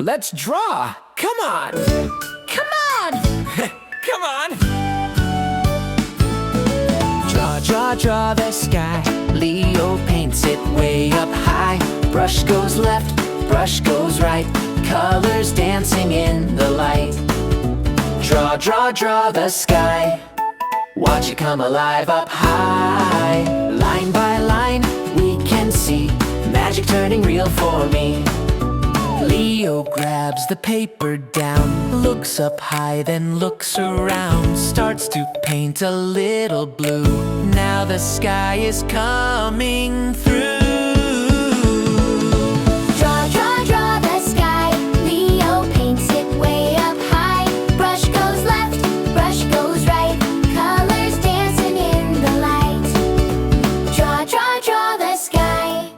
Let's draw! Come on! Come on! Come on! Draw, draw, draw the sky. Leo paints it way up high. Brush goes left, brush goes right. Colors dancing in the light. Draw, draw, draw the sky. Watch it come alive up high. Line by line, we can see magic turning real for me. Leo grabs the paper down, looks up high, then looks around, starts to paint a little blue. Now the sky is coming through. Draw, draw, draw the sky. Leo paints it way up high. Brush goes left, brush goes right. Colors dancing in the light. Draw, draw, draw the sky.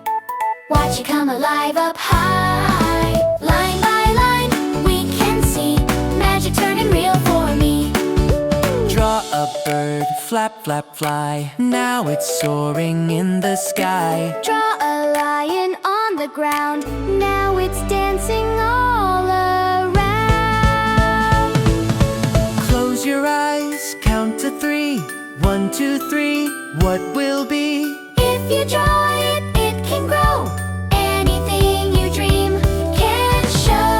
Watch it come alive up high. Line by line, we can see magic turning real for me. Draw a bird, flap, flap, fly. Now it's soaring in the sky. Draw a lion on the ground. Now it's dancing all around. Close your eyes, count to 3. 1, 2, 3, what will be? If you draw it, it can grow. Anything you dream can show.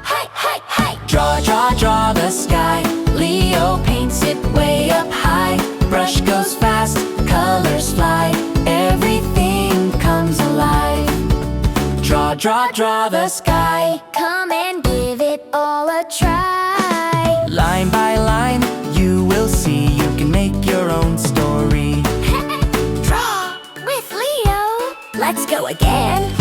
Hi, hi, hi. Draw, draw, draw the sky. Leo paints it way up high. Brush goes fast, colors fly. Everything comes alive. Draw, draw, draw the sky. Come and give it all a try. Line by line, you will see you can make your own story. Draw with Leo. Let's go again.